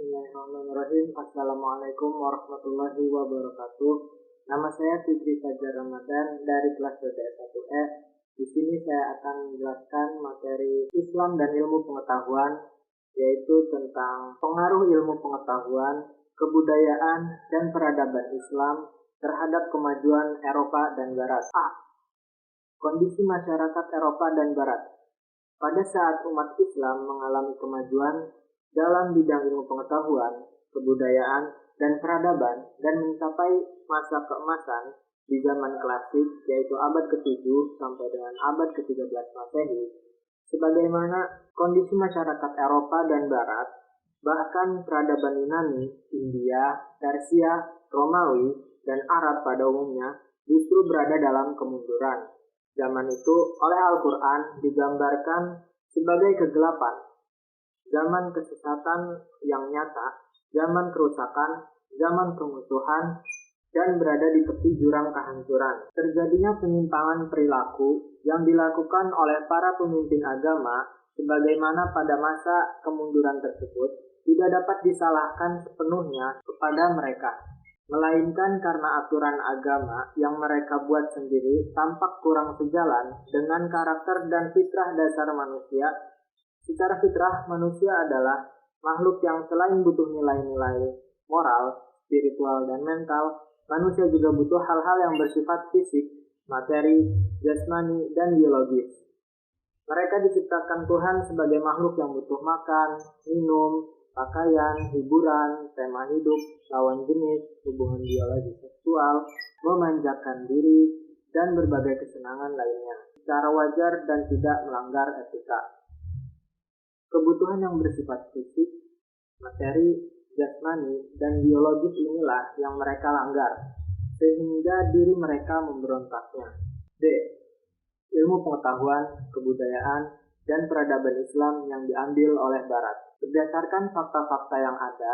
Bismillahirrahmanirrahim. Assalamualaikum warahmatullahi wabarakatuh. Nama saya Fikri Fajar Ramadan dari kelas BPS 1E. Di sini saya akan menjelaskan materi Islam dan ilmu pengetahuan, yaitu tentang pengaruh ilmu pengetahuan, kebudayaan, dan peradaban Islam terhadap kemajuan Eropa dan Barat. Kondisi masyarakat Eropa dan Barat. Pada saat umat Islam mengalami kemajuan dalam bidang ilmu pengetahuan, kebudayaan, dan peradaban, dan mencapai masa keemasan di zaman klasik, yaitu abad ke-7 sampai dengan abad ke-13 Masehi, sebagaimana kondisi masyarakat Eropa dan Barat, bahkan peradaban Yunani, India, Persia, Romawi, dan Arab pada umumnya justru berada dalam kemunduran. Zaman itu oleh Al-Quran digambarkan sebagai kegelapan, zaman kesesatan yang nyata, zaman kerusakan, zaman kemusuhan, dan berada di tepi jurang kehancuran. Terjadinya penyimpangan perilaku yang dilakukan oleh para pemimpin agama, sebagaimana pada masa kemunduran tersebut, tidak dapat disalahkan sepenuhnya kepada mereka, melainkan karena aturan agama yang mereka buat sendiri tampak kurang sejalan dengan karakter dan fitrah dasar manusia. Secara fitrah, manusia adalah makhluk yang selain butuh nilai-nilai moral, spiritual, dan mental, manusia juga butuh hal-hal yang bersifat fisik, materi, jasmani, dan biologis. Mereka diciptakan Tuhan sebagai makhluk yang butuh makan, minum, pakaian, hiburan, tema hidup, lawan jenis, hubungan biologi seksual, memanjakan diri, dan berbagai kesenangan lainnya, secara wajar dan tidak melanggar etika. Kebutuhan yang bersifat fisik, materi, jasmani, dan biologis inilah yang mereka langgar, sehingga diri mereka memberontaknya. D. Ilmu pengetahuan, kebudayaan, dan peradaban Islam yang diambil oleh Barat. Berdasarkan fakta-fakta yang ada,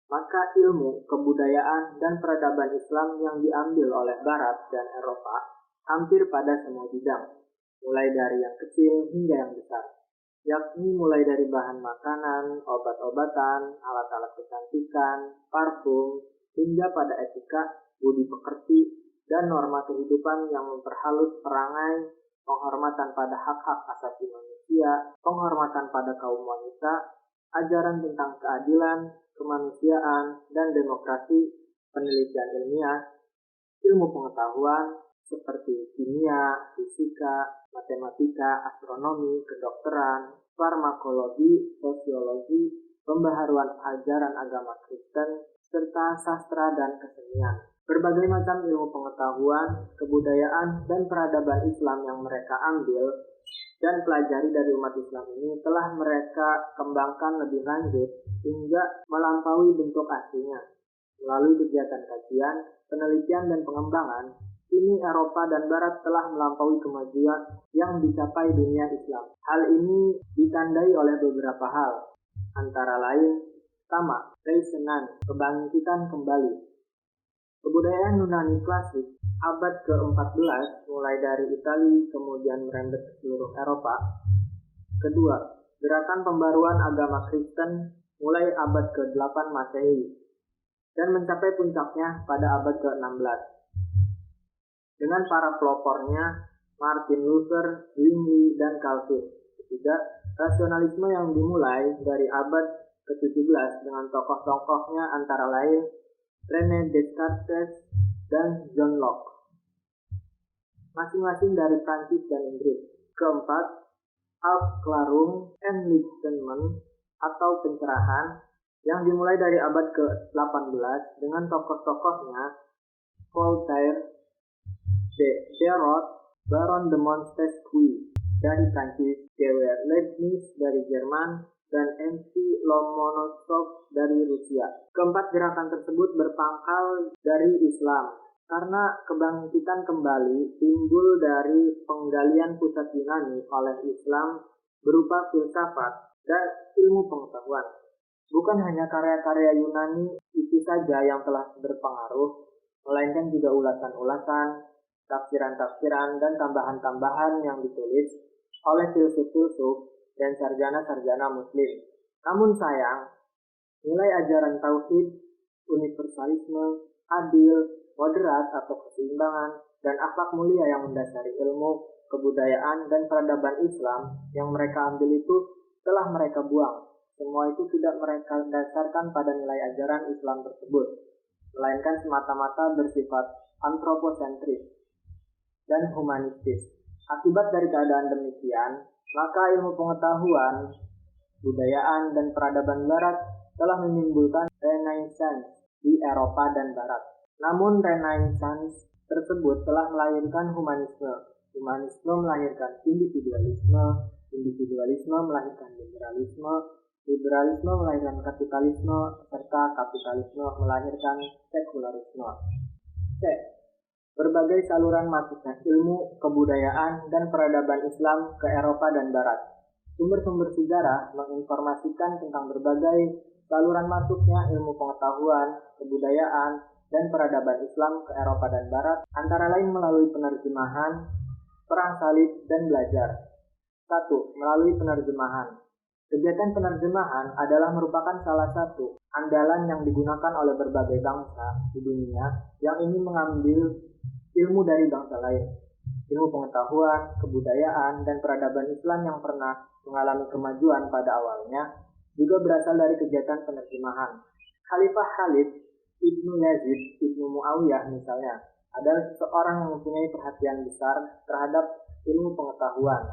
maka ilmu, kebudayaan, dan peradaban Islam yang diambil oleh Barat dan Eropa hampir pada semua bidang, mulai dari yang kecil hingga yang besar, yakni mulai dari bahan makanan, obat-obatan, alat-alat kecantikan, parfum, hingga pada etika, budi pekerti, dan norma kehidupan yang memperhalus perangai, penghormatan pada hak-hak asasi manusia, penghormatan pada kaum wanita, ajaran tentang keadilan, kemanusiaan, dan demokrasi, penelitian ilmiah, ilmu pengetahuan, seperti kimia, fisika, matematika, astronomi, kedokteran, farmakologi, sosiologi, pembaharuan ajaran agama Kristen, serta sastra dan kesenian. Berbagai macam ilmu pengetahuan, kebudayaan, dan peradaban Islam yang mereka ambil dan pelajari dari umat Islam ini telah mereka kembangkan lebih lanjut hingga melampaui bentuk aslinya. Melalui kegiatan kajian, penelitian, dan pengembangan, kini Eropa dan Barat telah melampaui kemajuan yang dicapai dunia Islam. Hal ini ditandai oleh beberapa hal, antara lain, pertama, Renaissance, kebangkitan kembali. Kebudayaan Yunani klasik abad ke-14 mulai dari Italia kemudian merembet ke seluruh Eropa. Kedua, gerakan pembaruan agama Kristen mulai abad ke-8 Masehi dan mencapai puncaknya pada abad ke-16 dengan para pelopornya Martin Luther, Zwingli, dan Calvin. Ketiga, rasionalisme yang dimulai dari abad ke-17 dengan tokoh-tokohnya antara lain René Descartes dan John Locke, masing-masing dari Prancis dan Inggris. Keempat, Aufklärung Enlightenment atau pencerahan yang dimulai dari abad ke-18 dengan tokoh-tokohnya Voltaire, Diderot, Baron de Montesquieu dari Prancis, J.W. Leibniz dari Jerman, dan M.C. Lomonosov dari Rusia. Keempat gerakan tersebut berpangkal dari Islam, karena kebangkitan kembali timbul dari penggalian pusat Yunani oleh Islam berupa filsafat dan ilmu pengetahuan. Bukan hanya karya-karya Yunani itu saja yang telah berpengaruh, melainkan juga ulasan-ulasan, tafsiran-tafsiran, dan tambahan-tambahan yang ditulis oleh filsuf-filsuf dan sarjana-sarjana muslim. Namun sayang, Nilai ajaran tauhid, universalisme, adil, moderat atau keseimbangan, dan akhlak mulia yang mendasari ilmu, kebudayaan, dan peradaban Islam yang mereka ambil itu telah mereka buang. Semua itu tidak mereka dasarkan pada nilai ajaran Islam tersebut, melainkan semata-mata bersifat antroposentris dan humanistis. Akibat dari keadaan demikian, maka ilmu pengetahuan, budayaan, dan peradaban Barat telah menimbulkan Renaissance di Eropa dan Barat. Namun Renaissance tersebut telah melahirkan humanisme. Humanisme melahirkan individualisme, individualisme melahirkan liberalisme, liberalisme melahirkan kapitalisme, serta kapitalisme melahirkan sekularisme. C. Berbagai saluran masuknya ilmu, kebudayaan, dan peradaban Islam ke Eropa dan Barat. Sumber-sumber sejarah menginformasikan tentang berbagai saluran masuknya ilmu pengetahuan, kebudayaan, dan peradaban Islam ke Eropa dan Barat, antara lain melalui penerjemahan, perang salib, dan belajar. 1. Melalui penerjemahan. Kegiatan penerjemahan adalah merupakan salah satu andalan yang digunakan oleh berbagai bangsa di dunia yang ingin mengambil ilmu dari bangsa lain. Ilmu pengetahuan, kebudayaan, dan peradaban Islam yang pernah mengalami kemajuan pada awalnya juga berasal dari kegiatan penerjemahan. Khalifah Khalid Ibnu Yazid Ibnu Muawiyah misalnya adalah seseorang yang mempunyai perhatian besar terhadap ilmu pengetahuan.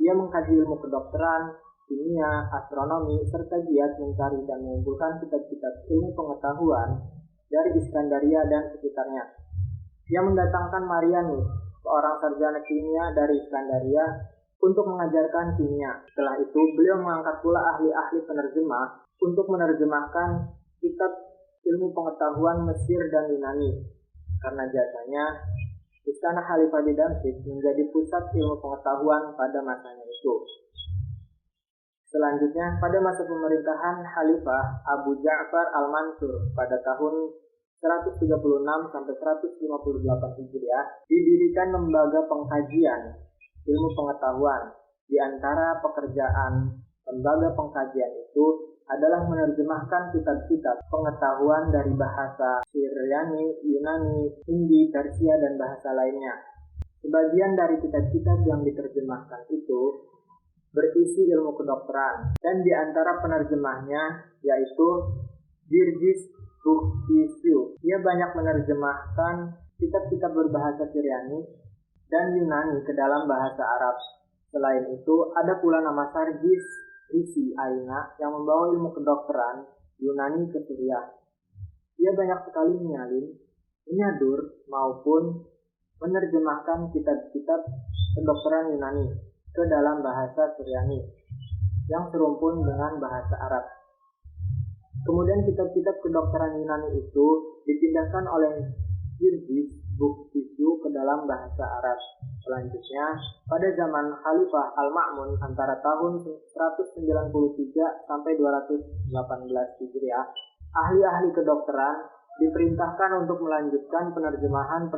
Ia mengkaji ilmu kedokteran, kimia, astronomi, serta giat mencari dan mengumpulkan kitab-kitab ilmu pengetahuan dari Iskandaria dan sekitarnya. Ia mendatangkan Marianus, seorang sarjana kimia dari Iskandaria, untuk mengajarkan kimia. Setelah itu, beliau mengangkat pula ahli-ahli penerjemah untuk menerjemahkan kitab ilmu pengetahuan Mesir dan Yunani. Karena jasanya, Istana Khalifah di Damsyik menjadi pusat ilmu pengetahuan pada masanya itu. Selanjutnya, pada masa pemerintahan Khalifah Abu Ja'far al-Mansur pada tahun 136 sampai 158 Hijriah, didirikan lembaga pengkajian ilmu pengetahuan. Di antara pekerjaan lembaga pengkajian itu adalah menerjemahkan kitab-kitab pengetahuan dari bahasa Syriani, Yunani, Hindi, Persia, dan bahasa lainnya. Sebagian dari kitab-kitab yang diterjemahkan itu berisi ilmu kedokteran, dan di antara penerjemahnya yaitu Girgis Bukhtisyu. Ia banyak menerjemahkan kitab-kitab berbahasa Syriani dan Yunani ke dalam bahasa Arab. Selain itu, ada pula nama Sargis Risi Aina yang membawa ilmu kedokteran Yunani ke Suriah. Ia banyak sekali menyalin, menyadur, maupun menerjemahkan kitab-kitab kedokteran Yunani ke dalam bahasa Syriani yang serumpun dengan bahasa Arab. Kemudian kitab-kitab kedokteran Yunani itu dipindahkan oleh Girgis Bukhtisyu ke dalam bahasa Arab. Selanjutnya, pada zaman Khalifah Al-Ma'mun antara tahun 193 sampai 218 Hijriah, ahli-ahli kedokteran diperintahkan untuk melanjutkan penerjemahan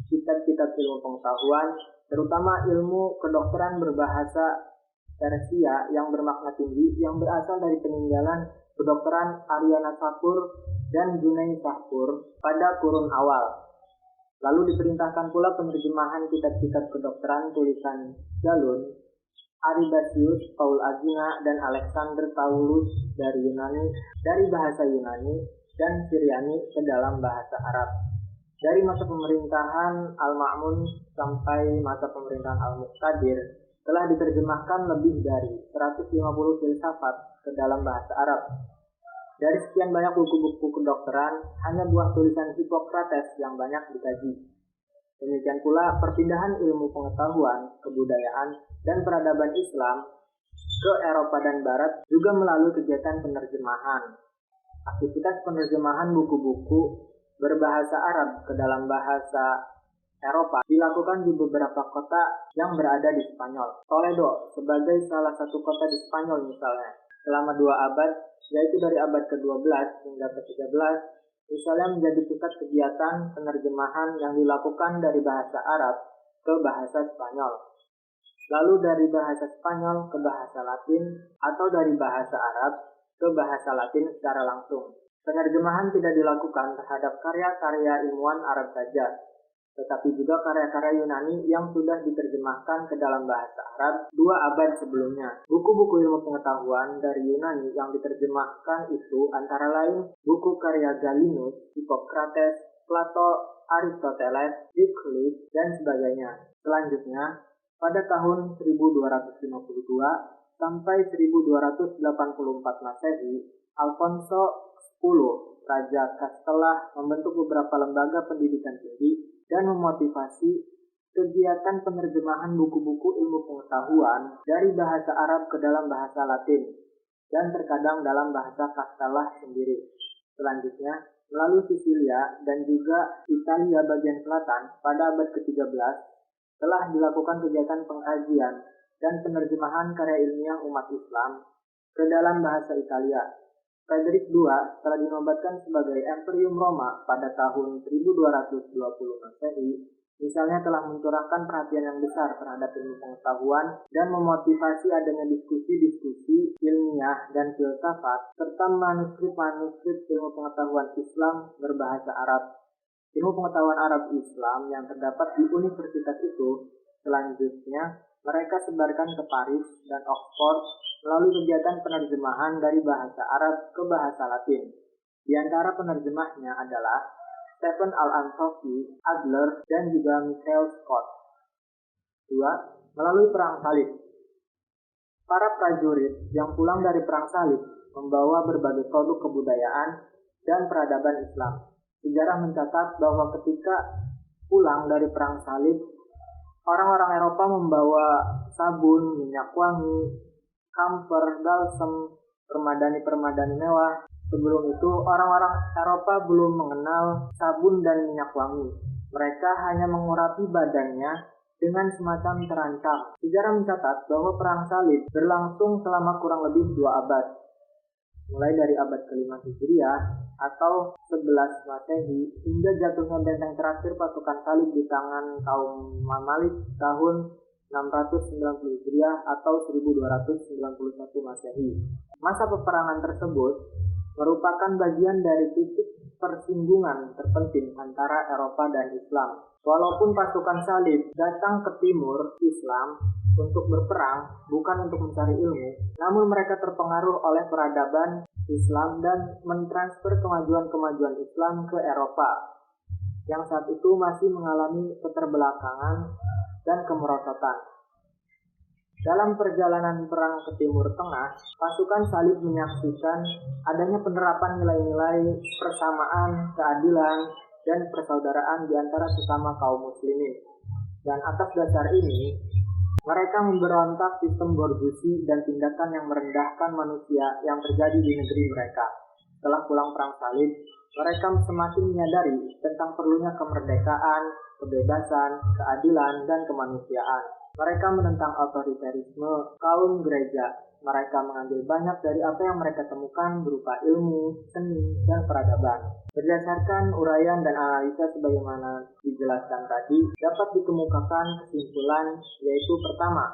kitab-kitab ilmu pengetahuan, terutama ilmu kedokteran berbahasa Persia yang bermakna tinggi yang berasal dari peninggalan kedokteran Aryana Shapur dan Junai Shapur pada kurun awal. Lalu diperintahkan pula penerjemahan kitab-kitab kedokteran tulisan Galun, Aribasius, Paul Agina, dan Alexander Taulus dari bahasa Yunani dan Syriani ke dalam bahasa Arab. Dari masa pemerintahan Al-Ma'mun sampai masa pemerintahan Al-Muqtadir telah diterjemahkan lebih dari 150 filsafat ke dalam bahasa Arab. Dari sekian banyak buku-buku kedokteran, hanya buah tulisan Hippocrates yang banyak dikaji. Demikian pula perpindahan ilmu pengetahuan, kebudayaan, dan peradaban Islam ke Eropa dan Barat juga melalui kegiatan penerjemahan. Aktivitas penerjemahan buku-buku berbahasa Arab ke dalam bahasa Eropa dilakukan di beberapa kota yang berada di Spanyol. Toledo sebagai salah satu kota di Spanyol misalnya, selama 2 abad, yaitu dari abad ke-12 hingga ke-13, misalnya menjadi pusat kegiatan penerjemahan yang dilakukan dari bahasa Arab ke bahasa Spanyol. Lalu dari bahasa Spanyol ke bahasa Latin atau dari bahasa Arab ke bahasa Latin secara langsung. Penerjemahan tidak dilakukan terhadap karya-karya ilmuwan Arab saja, tetapi juga karya-karya Yunani yang sudah diterjemahkan ke dalam bahasa Arab 2 abad sebelumnya. Buku-buku ilmu pengetahuan dari Yunani yang diterjemahkan itu antara lain buku karya Galinus, Hippocrates, Plato, Aristoteles, Euclid, dan sebagainya. Selanjutnya, pada tahun 1252 sampai 1284 Masehi, Alfonso X, Raja Castella, membentuk beberapa lembaga pendidikan tinggi dan memotivasi kegiatan penerjemahan buku-buku ilmu pengetahuan dari bahasa Arab ke dalam bahasa Latin dan terkadang dalam bahasa Castella sendiri. Selanjutnya, melalui Sisilia dan juga Italia bagian selatan pada abad ke-13 telah dilakukan kegiatan pengkajian dan penerjemahan karya ilmiah umat Islam ke dalam bahasa Italia. Frederick II setelah dinobatkan sebagai Imperium Roma pada tahun 1220 Masehi, misalnya telah mencurahkan perhatian yang besar terhadap ilmu pengetahuan dan memotivasi adanya diskusi-diskusi ilmiah dan filsafat serta manuskrip-manuskrip ilmu pengetahuan Islam berbahasa Arab. Ilmu pengetahuan Arab Islam yang terdapat di universitas itu selanjutnya mereka sebarkan ke Paris dan Oxford melalui kegiatan penerjemahan dari bahasa Arab ke bahasa Latin. Di antara penerjemahnya adalah Stephen Al-Ansofy, Adler, dan juga Michael Scott. 2. Melalui Perang Salib. Para prajurit yang pulang dari Perang Salib membawa berbagai produk kebudayaan dan peradaban Islam. Sejarah mencatat bahwa ketika pulang dari Perang Salib, orang-orang Eropa membawa sabun, minyak wangi, kamfer, balsem, permadani-permadani mewah. Sebelum itu, orang-orang Eropa belum mengenal sabun dan minyak wangi. Mereka hanya mengurapi badannya dengan semacam terancam. Sejarah mencatat bahwa Perang Salib berlangsung selama kurang lebih 2 abad. Mulai dari abad ke-5 Hijriah atau 11 Masehi hingga jatuhnya benteng terakhir pasukan salib di tangan kaum Mamalik tahun 690 Hijriah atau 1291 Masehi. Masa peperangan tersebut merupakan bagian dari titik persinggungan terpenting antara Eropa dan Islam. Walaupun pasukan salib datang ke timur Islam untuk berperang, bukan untuk mencari ilmu, namun mereka terpengaruh oleh peradaban Islam dan mentransfer kemajuan-kemajuan Islam ke Eropa, yang saat itu masih mengalami keterbelakangan dan kemerosotan. Dalam perjalanan perang ke Timur Tengah, pasukan salib menyaksikan adanya penerapan nilai-nilai persamaan, keadilan, dan persaudaraan di antara sesama kaum muslimin. Dan atas dasar ini, mereka memberontak sistem borjusi dan tindakan yang merendahkan manusia yang terjadi di negeri mereka. Setelah pulang perang salib, mereka semakin menyadari tentang perlunya kemerdekaan, kebebasan, keadilan, dan kemanusiaan. Mereka menentang otoriterisme kaum gereja. Mereka mengambil banyak dari apa yang mereka temukan berupa ilmu, seni, dan peradaban. Berdasarkan uraian dan analisa sebagaimana dijelaskan tadi, dapat dikemukakan kesimpulan yaitu pertama,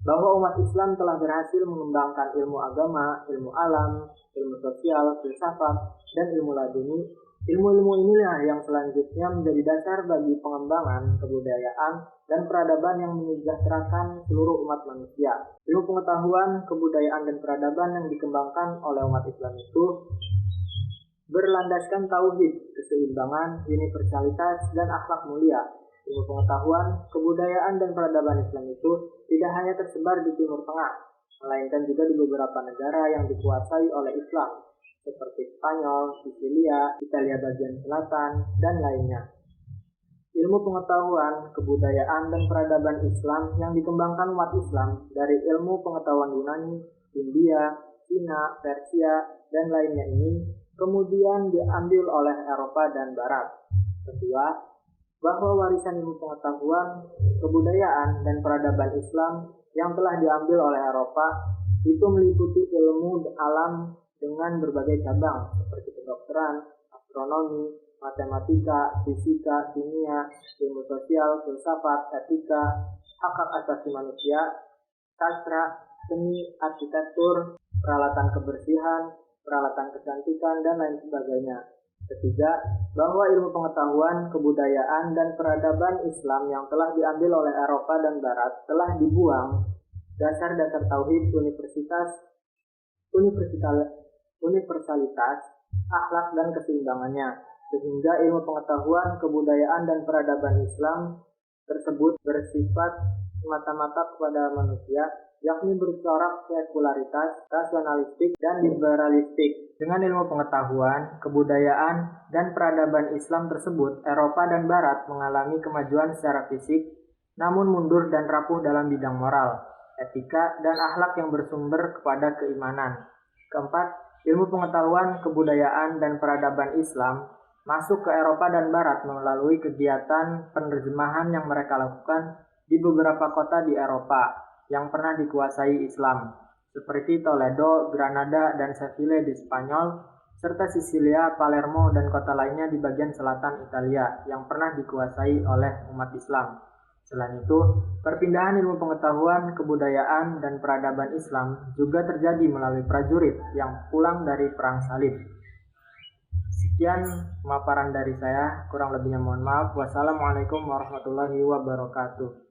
bahwa umat Islam telah berhasil mengembangkan ilmu agama, ilmu alam, ilmu sosial, filsafat, dan ilmu laduni. Ilmu-ilmu inilah yang selanjutnya menjadi dasar bagi pengembangan kebudayaan dan peradaban yang menyejahterakan seluruh umat manusia. Ilmu pengetahuan, kebudayaan, dan peradaban yang dikembangkan oleh umat Islam itu berlandaskan tauhid, keseimbangan, universalitas, dan akhlak mulia. Ilmu pengetahuan, kebudayaan, dan peradaban Islam itu tidak hanya tersebar di Timur Tengah, melainkan juga di beberapa negara yang dikuasai oleh Islam, seperti Spanyol, Sisilia, Italia bagian selatan, dan lainnya. Ilmu pengetahuan, kebudayaan, dan peradaban Islam yang dikembangkan umat Islam dari ilmu pengetahuan Yunani, India, Cina, Persia, dan lainnya ini kemudian diambil oleh Eropa dan Barat. Kedua, bahwa warisan ilmu pengetahuan, kebudayaan, dan peradaban Islam yang telah diambil oleh Eropa itu meliputi ilmu alam dengan berbagai cabang seperti kedokteran, astronomi, matematika, fisika, kimia, ilmu sosial, filsafat, etika, hak asasi manusia, sastra, seni, arsitektur, peralatan kebersihan, peralatan kecantikan, dan lain sebagainya. Ketiga, bahwa ilmu pengetahuan, kebudayaan, dan peradaban Islam yang telah diambil oleh Eropa dan Barat telah dibuang dasar-dasar tauhid, universalitas, akhlak, dan keseimbangannya, sehingga ilmu pengetahuan, kebudayaan, dan peradaban Islam tersebut bersifat semata-mata kepada manusia, yakni bercorak sekularitas, rasionalistik, dan liberalistik. Dengan ilmu pengetahuan, kebudayaan, dan peradaban Islam tersebut, Eropa dan Barat mengalami kemajuan secara fisik, namun mundur dan rapuh dalam bidang moral, etika, dan akhlak yang bersumber kepada keimanan. Keempat, ilmu pengetahuan, kebudayaan, dan peradaban Islam masuk ke Eropa dan Barat melalui kegiatan penerjemahan yang mereka lakukan di beberapa kota di Eropa yang pernah dikuasai Islam, seperti Toledo, Granada, dan Seville di Spanyol, serta Sisilia, Palermo, dan kota lainnya di bagian selatan Italia yang pernah dikuasai oleh umat Islam. Selain itu, perpindahan ilmu pengetahuan, kebudayaan, dan peradaban Islam juga terjadi melalui prajurit yang pulang dari Perang Salib. Sekian pemaparan dari saya, kurang lebihnya mohon maaf. Wassalamualaikum warahmatullahi wabarakatuh.